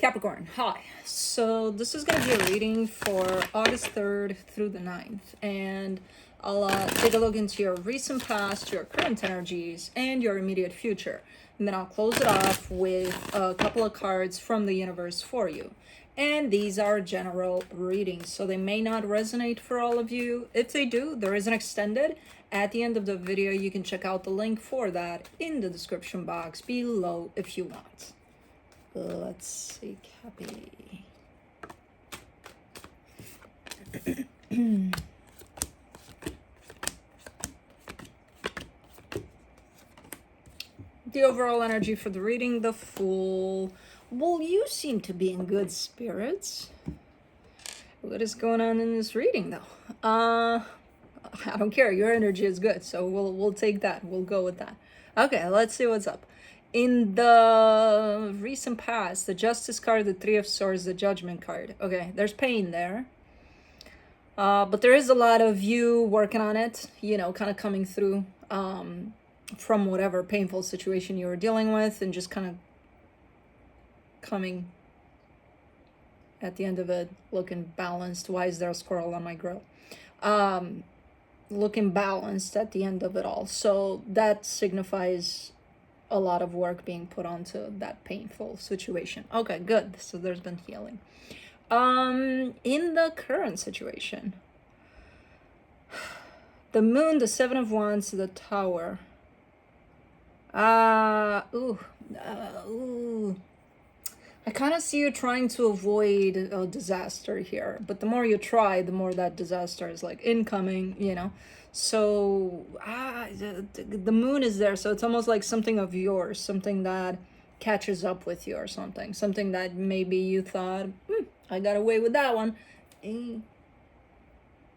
Capricorn, hi. So this is going to be a reading for August 3rd through the 9th. And I'll take a look into your recent past, your current energies, and your immediate future. And then I'll close it off with a couple of cards from the universe for you. And these are general readings, so they may not resonate for all of you. If they do, there is an extended. At the end of the video, you can check out the link for that in the description box below if you want. Let's see, Cappy. The overall energy for the reading, the Fool. Well, you seem to be in good spirits. What is going on in this reading, though? I don't care. Your energy is good, so we'll take that. We'll go with that. Okay, let's see what's up. In the recent past, the Justice card, the Three of Swords, the Judgment card. Okay, there's pain there. But there is a lot of you working on it, you know, kind of coming through from whatever painful situation you were dealing with and just kind of coming at the end of it, looking balanced. Why is there a squirrel on my grill? Looking balanced at the end of it all. So that signifies a lot of work being put onto that painful situation. Okay, good. So there's been healing. In the current situation, the Moon, the Seven of Wands, the Tower. I kind of see you trying to avoid a disaster here, but the more you try, the more that disaster is like incoming, you know. So the Moon is there, so it's almost like something of yours, something that catches up with you or something that maybe you thought, I got away with that one. I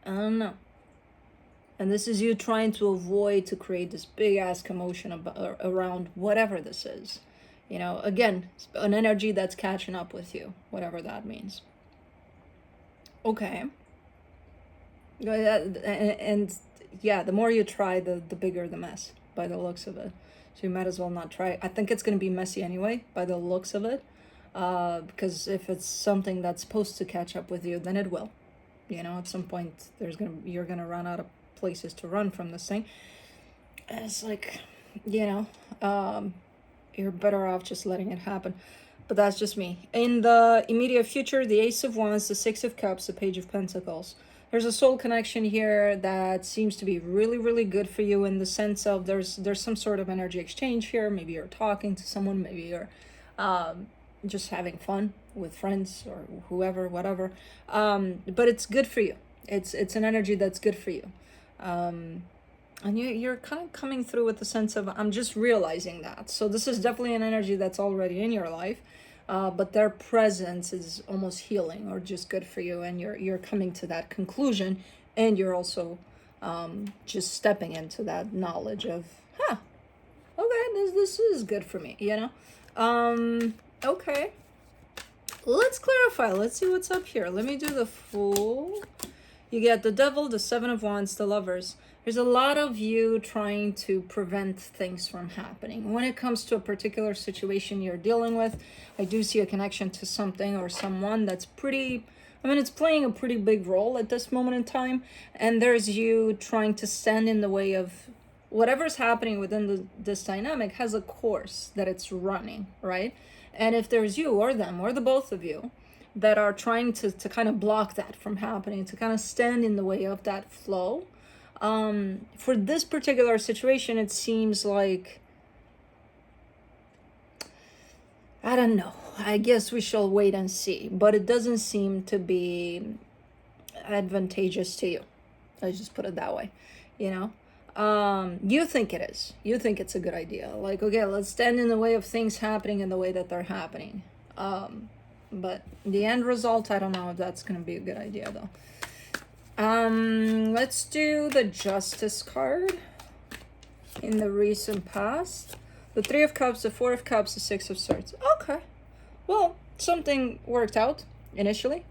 don't know. And this is you trying to avoid to create this big ass commotion around whatever this is. You know, again, an energy that's catching up with you, whatever that means. Okay. And yeah, the more you try, the bigger the mess, by the looks of it. So you might as well not try. I think it's going to be messy anyway, by the looks of it. Because if it's something that's supposed to catch up with you, then it will. You know, at some point, you're going to run out of places to run from this thing. And it's like, you know, you're better off just letting it happen. But that's just me. In the immediate future, the Ace of Wands, the Six of Cups, the Page of Pentacles. There's a soul connection here that seems to be really, really good for you in the sense of there's some sort of energy exchange here. Maybe you're talking to someone. Maybe you're just having fun with friends or whoever, whatever. But it's good for you. It's an energy that's good for you. And you're kind of coming through with the sense of, I'm just realizing that. So this is definitely an energy that's already in your life, but their presence is almost healing or just good for you. And you're coming to that conclusion, and you're also just stepping into that knowledge of, okay, this is good for me, you know? Okay. Let's clarify. Let's see what's up here. Let me do the Fool. You get the Devil, the Seven of Wands, the Lovers. There's a lot of you trying to prevent things from happening. When it comes to a particular situation you're dealing with, I do see a connection to something or someone that's it's playing a pretty big role at this moment in time. And there's you trying to stand in the way of whatever's happening within this dynamic has a course that it's running, right? And if there's you or them or the both of you that are trying to kind of block that from happening, to kind of stand in the way of that flow, for this particular situation, it seems like, I don't know, I guess we shall wait and see, but it doesn't seem to be advantageous to you. Let's just put it that way, you know. You think it is. You think it's a good idea. Like, okay, let's stand in the way of things happening in the way that they're happening. But the end result, I don't know if that's going to be a good idea, though. Let's do the Justice card in the recent past. The Three of Cups, the Four of Cups, the Six of Swords. Okay. Well, something worked out initially,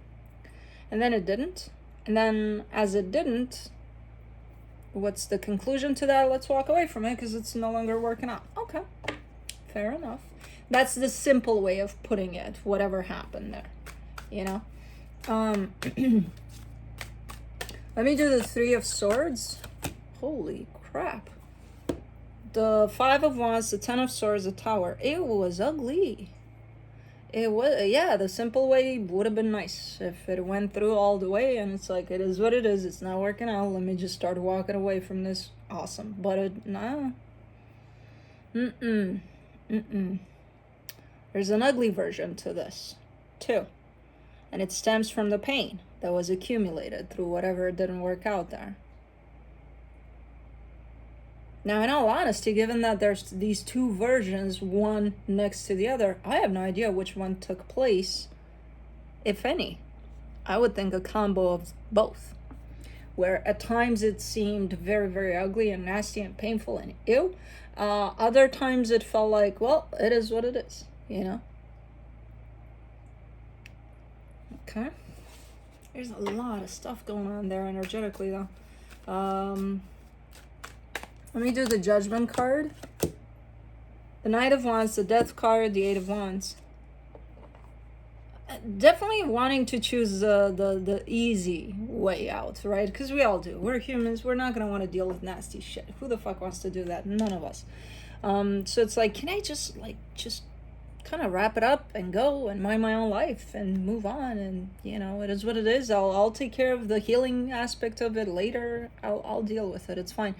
and then it didn't. And then as it didn't, what's the conclusion to that? Let's walk away from it because it's no longer working out. Okay. Fair enough. That's the simple way of putting it, whatever happened there, you know. Let me do the Three of Swords. Holy crap. The Five of Wands, the Ten of Swords, the Tower. It was ugly. It was, yeah, the simple way would have been nice if it went through all the way, and it's like, it is what it is. It's not working out. Let me just start walking away from this. Awesome. But it, nah. There's an ugly version to this, too. And it stems from the pain that was accumulated through whatever didn't work out there. Now, in all honesty, given that there's these two versions, one next to the other, I have no idea which one took place, if any. I would think a combo of both, where at times it seemed very, very ugly and nasty and painful and ew. Other times it felt like, well, it is what it is, you know? Okay. There's a lot of stuff going on there energetically, though. Let me do the Judgment card. The Knight of Wands, the Death card, the Eight of Wands. Definitely wanting to choose the easy way out, right? Because we all do. We're humans. We're not going to want to deal with nasty shit. Who the fuck wants to do that? None of us. So it's like, can I just kind of wrap it up and go and mind my own life and move on? And, you know, it is what it is. I'll take care of the healing aspect of it later. I'll deal with it. It's fine.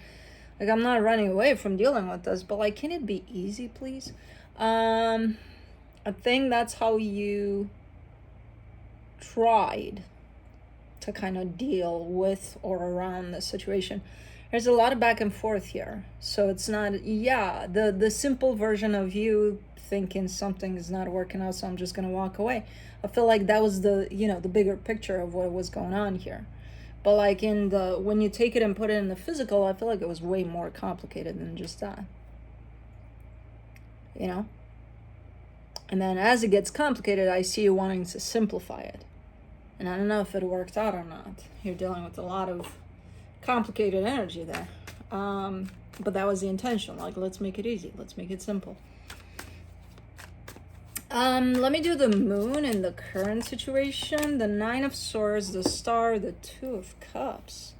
Like, I'm not running away from dealing with this, but, like, can it be easy, please? I think that's how you tried to kind of deal with or around the situation. There's a lot of back and forth here. So it's not, yeah, the simple version of you thinking something is not working out, so I'm just going to walk away. I feel like that was the, you know, the bigger picture of what was going on here. But like in the, when you take it and put it in the physical, I feel like it was way more complicated than just that. You know? And then as it gets complicated, I see you wanting to simplify it. And I don't know if it worked out or not. You're dealing with a lot of complicated energy there. But that was the intention. Like, let's make it easy. Let's make it simple. Let me do the Moon in the current situation. The Nine of Swords, the Star, the Two of Cups.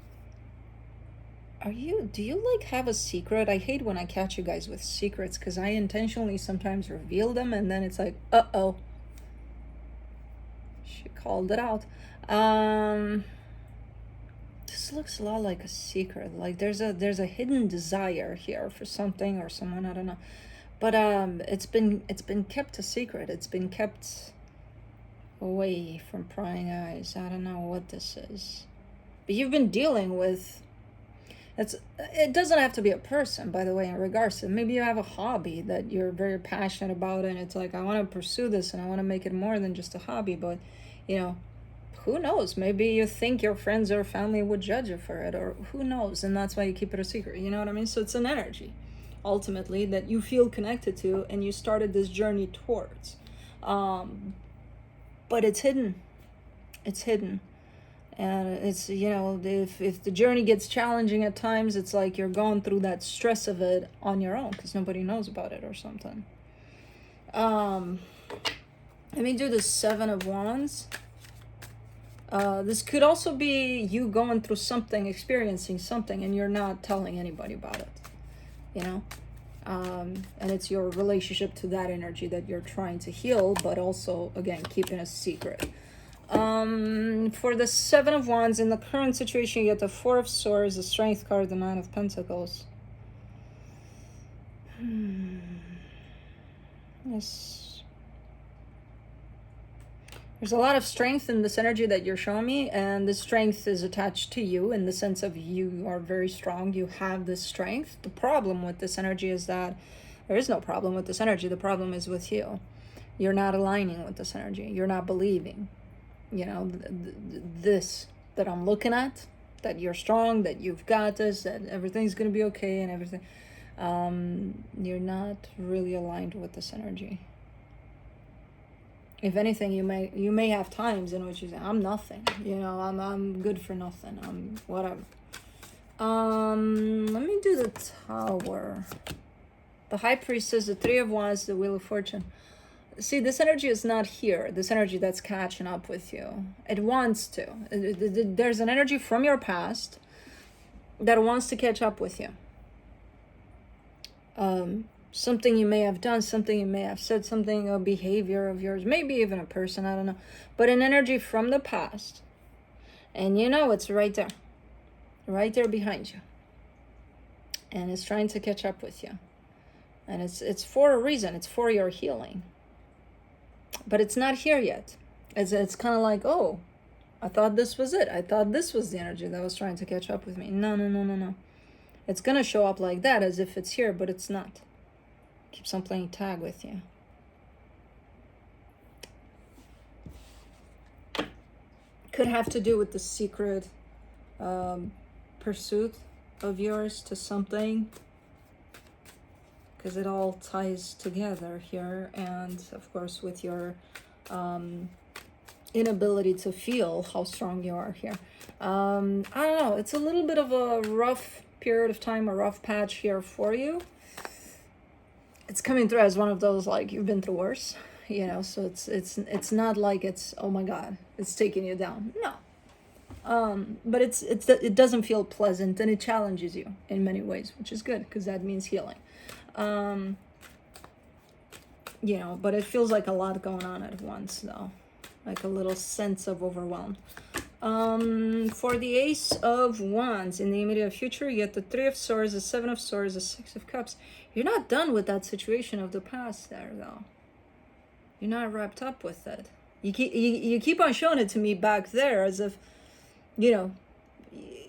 Do you like have a secret? I hate when I catch you guys with secrets because I intentionally sometimes reveal them and then it's like, uh-oh. She called it out. This looks a lot like a secret. Like there's a hidden desire here for something or someone, I don't know. But it's been kept a secret. It's been kept away from prying eyes. I don't know what this is. But you've been dealing with, it doesn't have to be a person, by the way, in regards to, maybe you have a hobby that you're very passionate about and it's like, I want to pursue this and I want to make it more than just a hobby. But, you know, who knows? Maybe you think your friends or family would judge you for it, or who knows? And that's why you keep it a secret. You know what I mean? So it's an energy, ultimately, that you feel connected to and you started this journey towards. But it's hidden. It's hidden. And it's, you know, if the journey gets challenging at times, it's like you're going through that stress of it on your own because nobody knows about it or something. Let me do the Seven of Wands. This could also be you going through something, experiencing something, and you're not telling anybody about it, you know? And it's your relationship to that energy that you're trying to heal, but also, again, keeping a secret. For the Seven of Wands, in the current situation, you get the Four of Swords, the Strength card, the Nine of Pentacles. Yes. There's a lot of strength in this energy that you're showing me, and this strength is attached to you in the sense of you are very strong. You have this strength. The problem with this energy is that there is no problem with this energy. The problem is with you. You're not aligning with this energy. You're not believing. You know, this that I'm looking at, that you're strong, that you've got this, that everything's going to be okay and everything. You're not really aligned with this energy. If anything, you may have times in which you say, I'm nothing, you know, I'm good for nothing, I'm whatever. Let me do the Tower. The High Priestess, the Three of Wands, the Wheel of Fortune. See, this energy is not here. This energy that's catching up with you. It wants to. There's an energy from your past that wants to catch up with you. Something you may have done, something you may have said, something, a behavior of yours, maybe even a person, I don't know. But an energy from the past. And you know it's right there behind you. And it's trying to catch up with you. And it's for a reason. It's for your healing. But it's not here yet. It's kind of like, oh, I thought this was it. I thought this was the energy that was trying to catch up with me. No. It's going to show up like that as if it's here, but it's not. Keeps on playing tag with you. Could have to do with the secret pursuit of yours to something, because it all ties together here. And of course with your inability to feel how strong you are here. I don't know, it's a little bit of a rough period of time, a rough patch here for you. It's coming through as one of those, like, you've been through worse, you know, so it's not like it's, oh my god, it's taking you down. No. But it doesn't feel pleasant, and it challenges you in many ways, which is good, because that means healing. You know, but it feels like a lot going on at once, though, like a little sense of overwhelm. For the Ace of Wands, in the immediate future, you get the Three of Swords, the Seven of Swords, the Six of Cups. You're not done with that situation of the past there, though. You're not wrapped up with it. You keep on showing it to me back there as if, you know,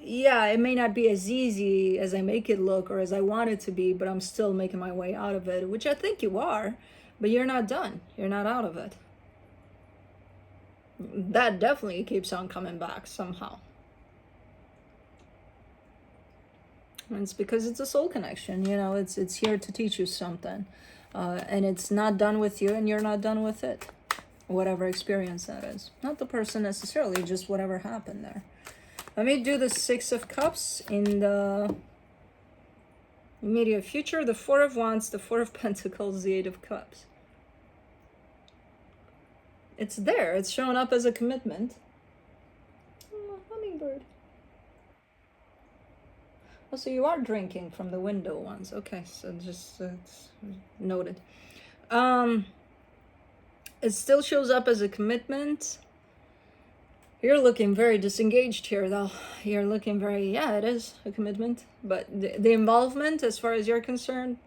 yeah, it may not be as easy as I make it look or as I want it to be, but I'm still making my way out of it, which I think you are, but you're not done. You're not out of it. That definitely keeps on coming back somehow. And it's because it's a soul connection, you know, it's here to teach you something. And it's not done with you, and you're not done with it. Whatever experience that is. Not the person necessarily, just whatever happened there. Let me do the Six of Cups in the immediate future, the Four of Wands, the Four of Pentacles, the Eight of Cups. It's there. It's showing up as a commitment. Oh, hummingbird. Oh, so you are drinking from the window ones. Okay, so just it's noted. It still shows up as a commitment. You're looking very disengaged here, though. You're looking very, yeah, it is a commitment. But the involvement, as far as you're concerned,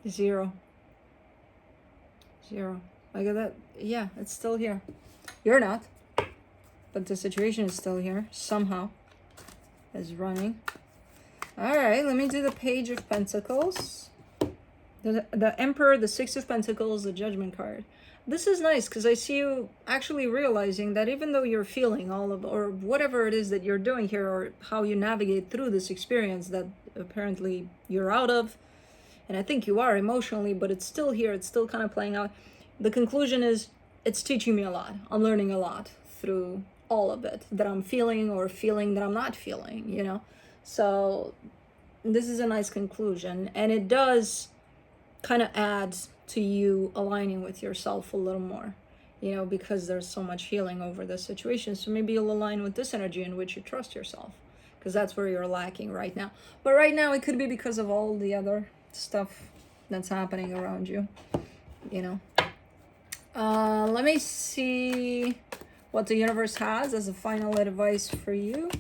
zero. Look at that. Yeah, it's still here. You're not. But the situation is still here. Somehow. Is running. Alright, let me do the Page of Pentacles. The Emperor, the Six of Pentacles, the Judgment card. This is nice because I see you actually realizing that even though you're feeling all of, or whatever it is that you're doing here, or how you navigate through this experience that apparently you're out of, and I think you are emotionally, but it's still here, it's still kind of playing out. The conclusion is, it's teaching me a lot. I'm learning a lot through all of it that I'm feeling, or feeling that I'm not feeling, you know? So this is a nice conclusion, and it does kind of add to you aligning with yourself a little more, you know, because there's so much healing over this situation. So maybe you'll align with this energy in which you trust yourself, because that's where you're lacking right now. But right now it could be because of all the other stuff that's happening around you, you know. Let me see what the universe has as a final advice for you.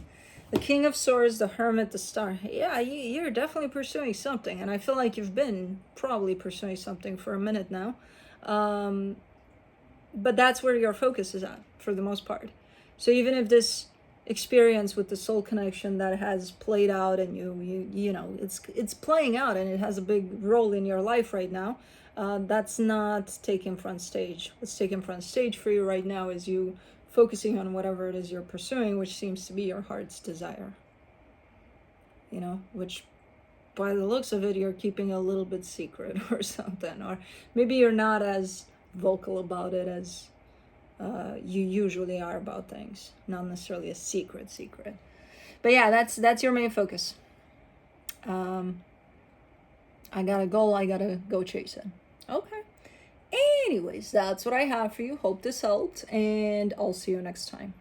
The King of Swords, the Hermit, the Star. Yeah, you're definitely pursuing something. And I feel like you've been probably pursuing something for a minute now. But that's where your focus is at, for the most part. So even if this experience with the soul connection that has played out, and you know, it's playing out and it has a big role in your life right now, that's not taking front stage. What's taking front stage for you right now is you focusing on whatever it is you're pursuing, which seems to be your heart's desire. You know, which by the looks of it, you're keeping a little bit secret or something. Or maybe you're not as vocal about it as you usually are about things. Not necessarily a secret. But yeah, that's your main focus. I I got a goal, I gotta go chase it. Okay. Anyways, that's what I have for you. Hope this helped, and I'll see you next time.